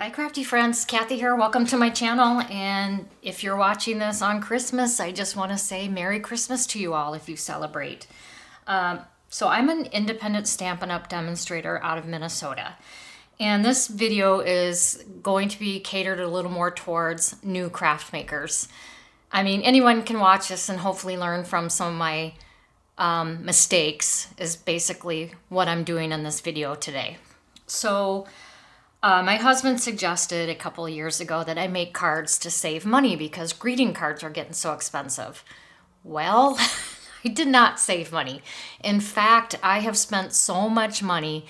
Hi crafty friends, Kathy here. Welcome to my channel, and if you're watching this on Christmas, I just want to say Merry Christmas to you all if you celebrate. So I'm an independent Stampin' Up! Demonstrator out of Minnesota, and this video is going to be catered a little more towards new craft makers. I mean, anyone can watch this and hopefully learn from some of my mistakes is basically what I'm doing in this video today. So my husband suggested a couple of years ago that I make cards to save money because greeting cards are getting so expensive. Well, I did not save money. In fact, I have spent so much money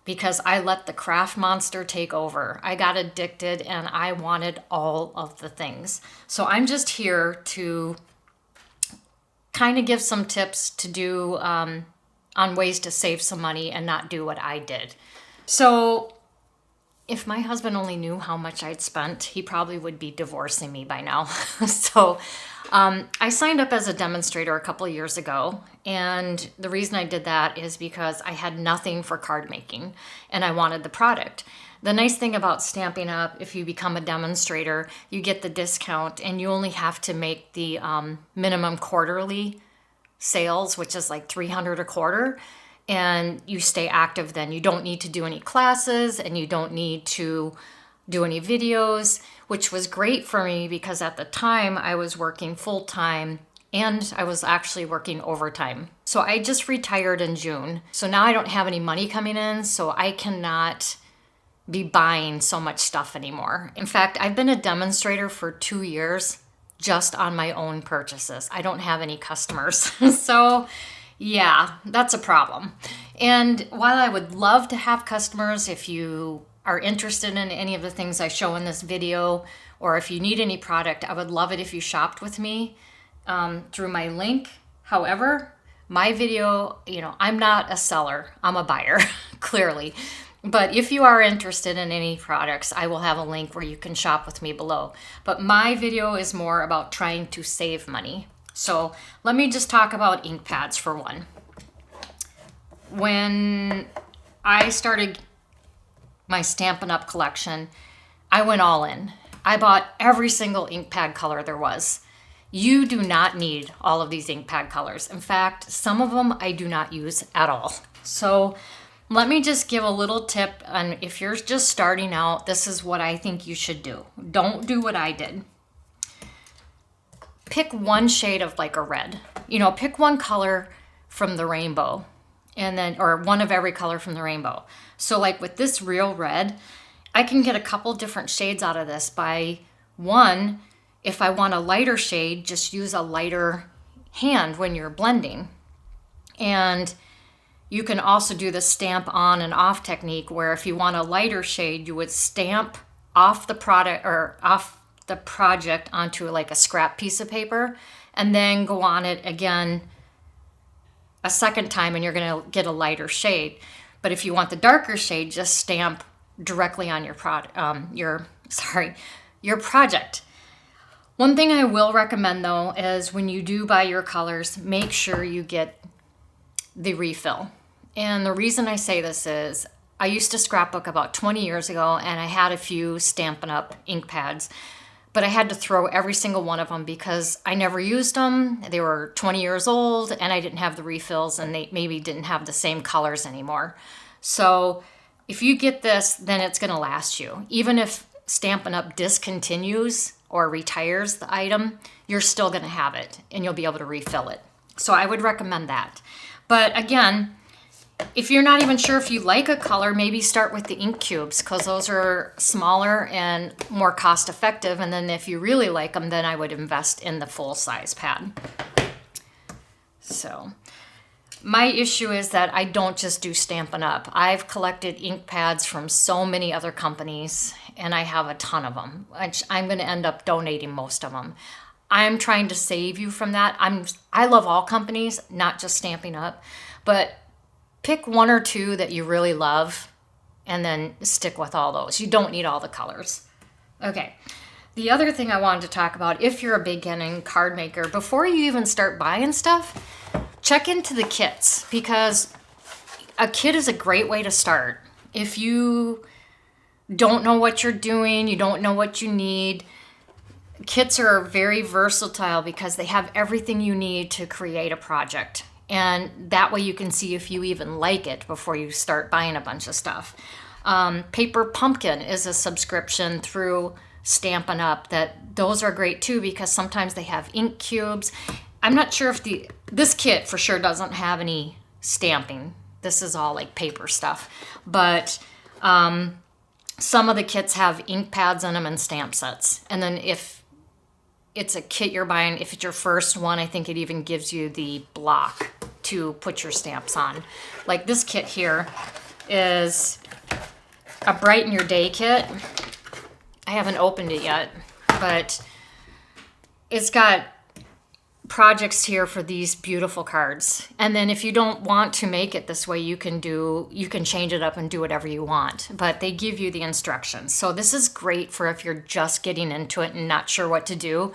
because I let the craft monster take over. I got addicted and I wanted all of the things. So I'm just here to kind of give some tips to do on ways to save some money and not do what I did. So if my husband only knew how much I'd spent, he probably would be divorcing me by now. So I signed up as a demonstrator a couple of years ago. And the reason I did that is because I had nothing for card making and I wanted the product. The nice thing about Stampin' Up, if you become a demonstrator, you get the discount and you only have to make the minimum quarterly sales, which is like $300 a quarter. And you stay active then. You don't need to do any classes and you don't need to do any videos, which was great for me because at the time I was working full-time and I was actually working overtime. So I just retired in June. So now I don't have any money coming in, so I cannot be buying so much stuff anymore. In fact, I've been a demonstrator for 2 years just on my own purchases. I don't have any customers. So yeah, that's a problem. And while I would love to have customers, if you are interested in any of the things I show in this video, or if you need any product, I would love it if you shopped with me through my link. However, my video, I'm not a seller, I'm a buyer, clearly. But if you are interested in any products, I will have a link where you can shop with me below. But my video is more about trying to save money. So let me just talk about ink pads for one. When I started my Stampin' Up! Collection, I went all in. I bought every single ink pad color there was. You do not need all of these ink pad colors. In fact, some of them I do not use at all. So let me just give a little tip on if you're just starting out, this is what I think you should do. Don't do what I did. Pick one shade of like a red. Pick one color from the rainbow or one of every color from the rainbow. So like with this real red, I can get a couple different shades out of this by one, if I want a lighter shade, just use a lighter hand when you're blending. And you can also do the stamp on and off technique where if you want a lighter shade, you would stamp off the product or off the project onto like a scrap piece of paper and then go on it again a second time and you're going to get a lighter shade. But if you want the darker shade, just stamp directly on your project. One thing I will recommend though is when you do buy your colors, make sure you get the refill. And the reason I say this is I used to scrapbook about 20 years ago and I had a few Stampin' Up! Ink pads. But I had to throw every single one of them because I never used them. They were 20 years old and I didn't have the refills and they maybe didn't have the same colors anymore. So if you get this, then it's going to last you. Even if Stampin' Up! Discontinues or retires the item, you're still going to have it and you'll be able to refill it. So I would recommend that. But again, if you're not even sure if you like a color, maybe start with the ink cubes because those are smaller and more cost effective. And then if you really like them, then I would invest in the full size pad. So my issue is that I don't just do Stampin' Up! I've collected ink pads from so many other companies and I have a ton of them, which I'm going to end up donating most of them. I'm trying to save you from that. I love all companies, not just Stampin' Up!, but pick one or two that you really love and then stick with all those. You don't need all the colors. Okay, the other thing I wanted to talk about, if you're a beginning card maker, before you even start buying stuff, check into the kits because a kit is a great way to start. If you don't know what you're doing, you don't know what you need, kits are very versatile because they have everything you need to create a project. And that way you can see if you even like it before you start buying a bunch of stuff. Paper Pumpkin is a subscription through Stampin' Up! Those are great too because sometimes they have ink cubes. I'm not sure if this kit for sure doesn't have any stamping. This is all like paper stuff. But some of the kits have ink pads in them and stamp sets. And then if it's a kit you're buying, if it's your first one, I think it even gives you the block to put your stamps on. Like this kit here is a Brighten Your Day kit. I haven't opened it yet, but it's got projects here for these beautiful cards. And then if you don't want to make it this way, you can change it up and do whatever you want, but they give you the instructions. So this is great for if you're just getting into it and not sure what to do.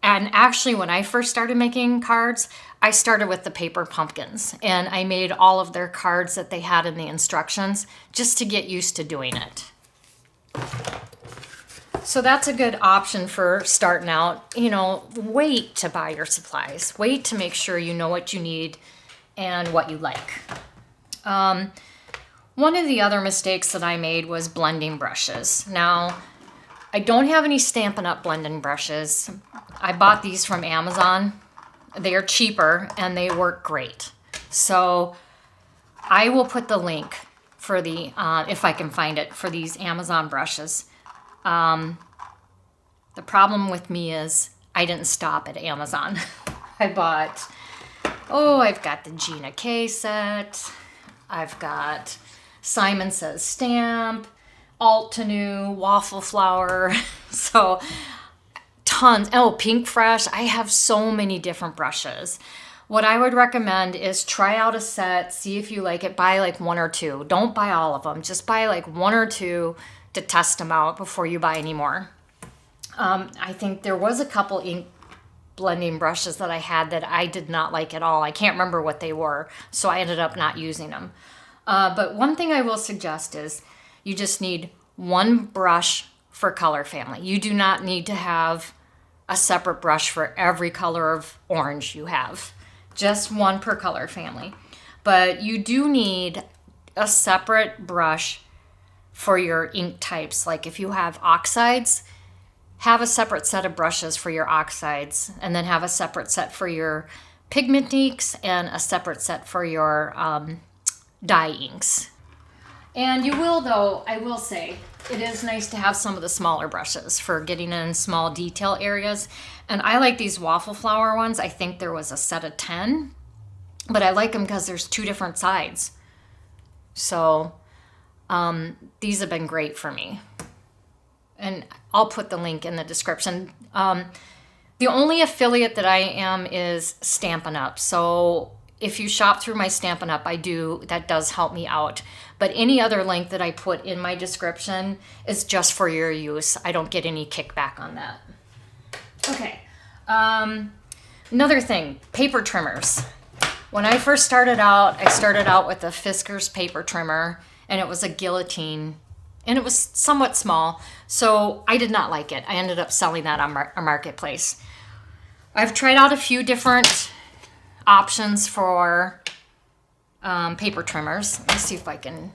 And actually, when I first started making cards, I started with the paper pumpkins and I made all of their cards that they had in the instructions just to get used to doing it. So that's a good option for starting out. You know, wait to buy your supplies. Wait to make sure you know what you need and what you like. One of the other mistakes that I made was blending brushes. Now, I don't have any Stampin' Up! Blending brushes. I bought these from Amazon. They are cheaper and they work great. So I will put the link for the, if I can find it, for these Amazon brushes. The problem with me is I didn't stop at Amazon. I've got the Gina K set. I've got Simon Says Stamp, Alt to New, Waffle Flower. So tons. Oh, Pink Fresh. I have so many different brushes. What I would recommend is try out a set, see if you like it, buy like one or two. Don't buy all of them. Just buy like one or two to test them out before you buy any more. I think there was a couple ink blending brushes that I had that I did not like at all. I can't remember what they were, so I ended up not using them. But one thing I will suggest is you just need one brush for color family. You do not need to have a separate brush for every color of orange you have. Just one per color family. But you do need a separate brush for your ink types. Like if you have oxides, have a separate set of brushes for your oxides, and then have a separate set for your pigment inks and a separate set for your dye inks. And you will, though, I will say, it is nice to have some of the smaller brushes for getting in small detail areas. And I like these Waffle Flower ones. I think there was a set of 10, but I like them because there's two different sides. So these have been great for me. And I'll put the link in the description. The only affiliate that I am is Stampin' Up! So if you shop through my Stampin' Up, that does help me out. But any other link that I put in my description is just for your use. I don't get any kickback on that. Okay. Another thing, paper trimmers. When I first started out, I started out with a Fiskars paper trimmer, and it was a guillotine. And it was somewhat small, so I did not like it. I ended up selling that on a marketplace. I've tried out a few different options for paper trimmers. Let's see if I can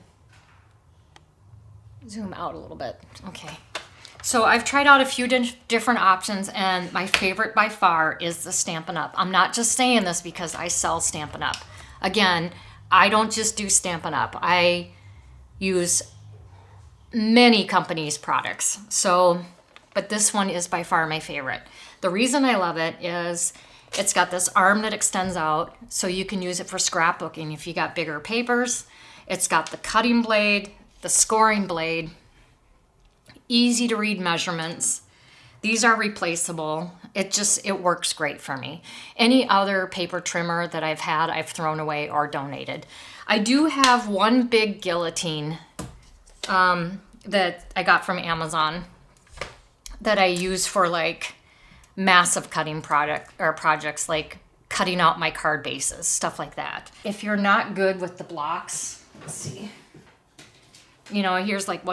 zoom out a little bit. Okay. So I've tried out a few different options, and my favorite by far is the Stampin' Up! I'm not just saying this because I sell Stampin' Up! Again, I don't just do Stampin' Up! I use many companies' products. But this one is by far my favorite. The reason I love it is it's got this arm that extends out, so you can use it for scrapbooking if you got bigger papers. It's got the cutting blade, the scoring blade, easy to read measurements. These are replaceable. It works great for me. Any other paper trimmer that I've had, I've thrown away or donated. I do have one big guillotine that I got from Amazon that I use for like massive cutting projects, like cutting out my card bases, stuff like that. If you're not good with the blocks, let's see. You know, here's like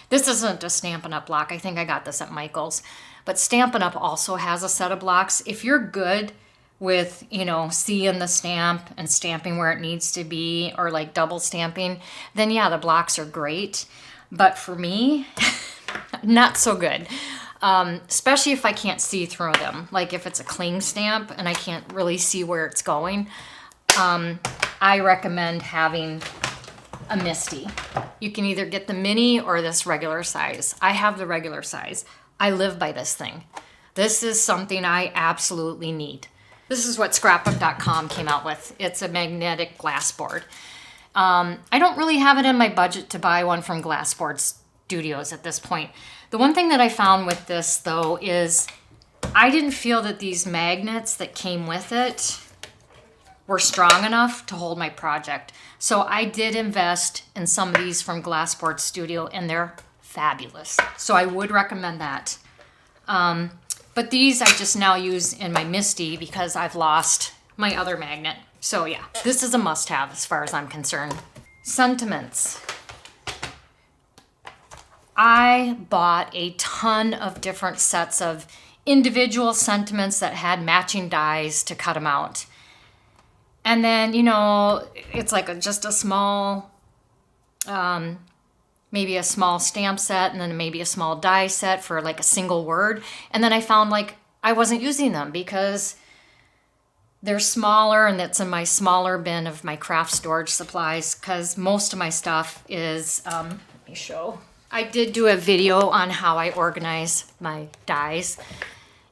this isn't a Stampin' Up! Block. I think I got this at Michael's. But Stampin' Up! Also has a set of blocks. If you're good with, you know, seeing the stamp and stamping where it needs to be, or like double stamping, then yeah, the blocks are great. But for me, not so good. Especially if I can't see through them. Like if it's a cling stamp and I can't really see where it's going, I recommend having a Misty. You can either get the mini or this regular size. I have the regular size. I live by this thing. This is something I absolutely need. This is what scrapbook.com came out with. It's a magnetic glass board. I don't really have it in my budget to buy one from Glassboard Studios at this point. The one thing that I found with this though is I didn't feel that these magnets that came with it were strong enough to hold my project. So I did invest in some of these from Glassboard Studio and they're fabulous. So I would recommend that. But these I just now use in my Misty because I've lost my other magnet. So yeah, this is a must-have as far as I'm concerned. Sentiments. I bought a ton of different sets of individual sentiments that had matching dies to cut them out. And then, you know, it's like just a small, maybe a small stamp set and then maybe a small die set for like a single word. And then I found like I wasn't using them because they're smaller and that's in my smaller bin of my craft storage supplies because most of my stuff is, let me show. I did do a video on how I organize my dies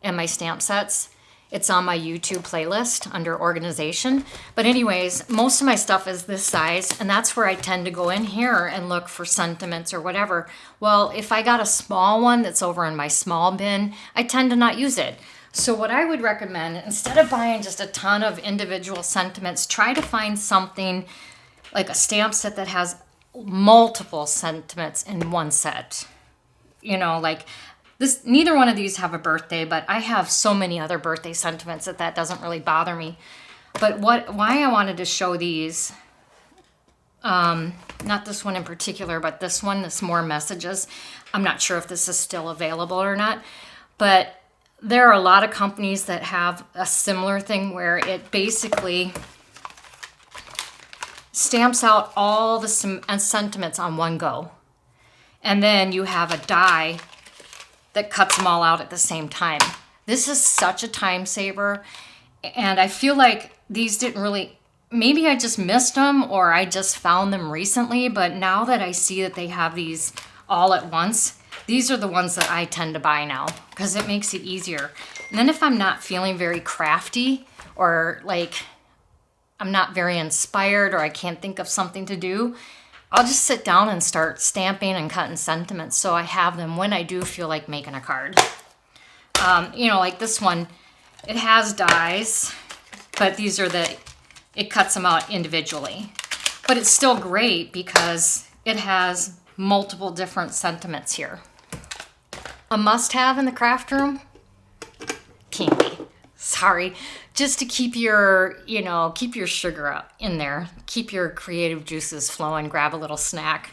and my stamp sets. It's on my YouTube playlist under organization. But anyways, most of my stuff is this size and that's where I tend to go in here and look for sentiments or whatever. Well, if I got a small one that's over in my small bin, I tend to not use it. So what I would recommend, instead of buying just a ton of individual sentiments, try to find something like a stamp set that has multiple sentiments in one set. You know, like this, neither one of these have a birthday, but I have so many other birthday sentiments that doesn't really bother me. But why I wanted to show these, not this one in particular, but this one, this more messages. I'm not sure if this is still available or not, but there are a lot of companies that have a similar thing where it basically stamps out all the sentiments on one go. And then you have a die that cuts them all out at the same time. This is such a time saver. And I feel like these didn't really, maybe I just missed them or I just found them recently, but now that I see that they have these all at once, these are the ones that I tend to buy now because it makes it easier. And then if I'm not feeling very crafty or like I'm not very inspired or I can't think of something to do, I'll just sit down and start stamping and cutting sentiments so I have them when I do feel like making a card. You know, like this one, it has dies, but these are it cuts them out individually. But it's still great because it has multiple different sentiments here. A must-have in the craft room, candy. Sorry, just to keep your, you know, keep your sugar up in there, keep your creative juices flowing, grab a little snack.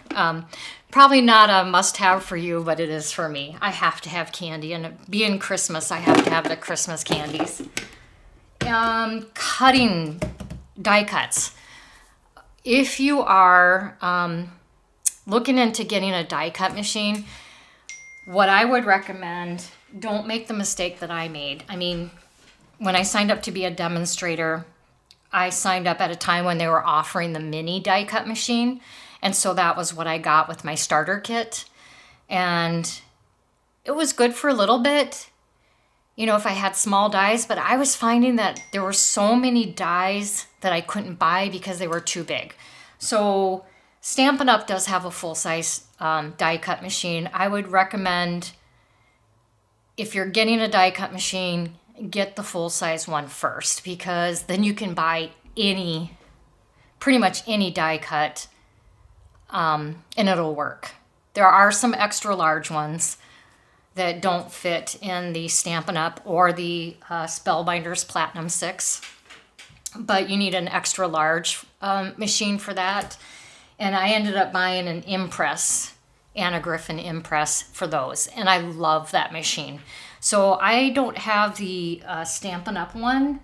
Probably not a must-have for you, but it is for me. I have to have candy, and being Christmas, I have to have the Christmas candies. Cutting die cuts. If you are looking into getting a die cut machine, what I would recommend, don't make the mistake that I made. I mean, when I signed up to be a demonstrator, I signed up at a time when they were offering the mini die cut machine. And so that was what I got with my starter kit. And it was good for a little bit, you know, if I had small dies, but I was finding that there were so many dies that I couldn't buy because they were too big. So Stampin' Up! Does have a full-size die cut machine. I would recommend, if you're getting a die cut machine, get the full-size one first, because then you can buy pretty much any die cut, and it'll work. There are some extra large ones that don't fit in the Stampin' Up! Or the Spellbinders Platinum 6, but you need an extra large machine for that. And I ended up buying an Impress, Anna Griffin Impress for those. And I love that machine. So I don't have the Stampin' Up! One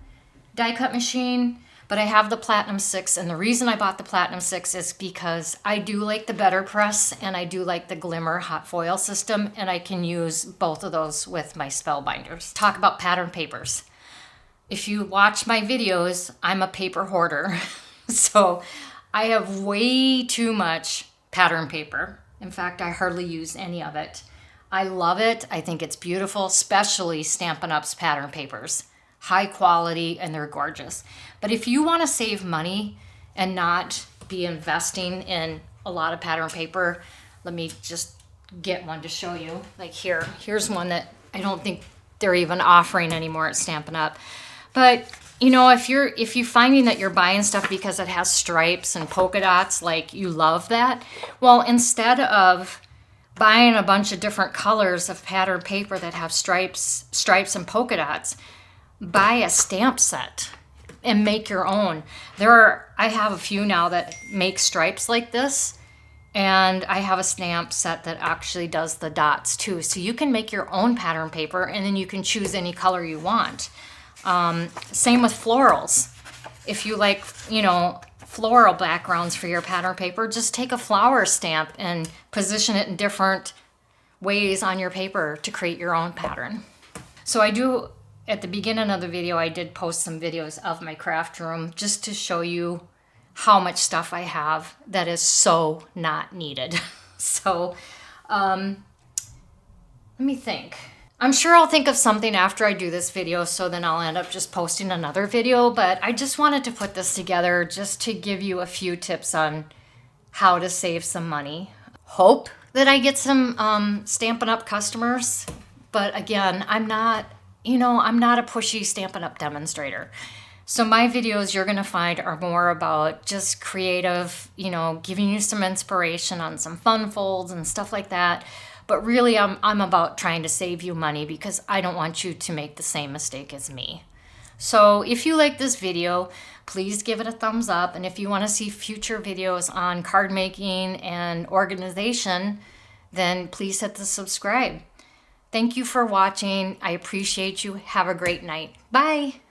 die cut machine, but I have the Platinum 6. And the reason I bought the Platinum 6 is because I do like the Better Press and I do like the Glimmer hot foil system. And I can use both of those with my spellbinders. Talk about pattern papers. If you watch my videos, I'm a paper hoarder. So I have way too much pattern paper. In fact, I hardly use any of it. I love it. I think it's beautiful, especially Stampin' Up's pattern papers. High quality and they're gorgeous. But if you want to save money and not be investing in a lot of pattern paper, let me just get one to show you. Like here's one that I don't think they're even offering anymore at Stampin' Up. But you know, if you're finding that you're buying stuff because it has stripes and polka dots, like you love that, well, instead of buying a bunch of different colors of pattern paper that have stripes and polka dots, buy a stamp set and make your own. I have a few now that make stripes like this, and I have a stamp set that actually does the dots too. So you can make your own pattern paper and then you can choose any color you want. Same with florals. If you like, you know, floral backgrounds for your pattern paper, just take a flower stamp and position it in different ways on your paper to create your own pattern. So at the beginning of the video, I did post some videos of my craft room just to show you how much stuff I have that is so not needed. So, let me think. I'm sure I'll think of something after I do this video, so then I'll end up just posting another video, but I just wanted to put this together just to give you a few tips on how to save some money. Hope that I get some Stampin' Up! Customers, but again, I'm not a pushy Stampin' Up! Demonstrator. So my videos you're gonna find are more about just creative, you know, giving you some inspiration on some fun folds and stuff like that. But really, I'm about trying to save you money because I don't want you to make the same mistake as me. So if you like this video, please give it a thumbs up. And if you want to see future videos on card making and organization, then please hit the subscribe. Thank you for watching. I appreciate you. Have a great night. Bye.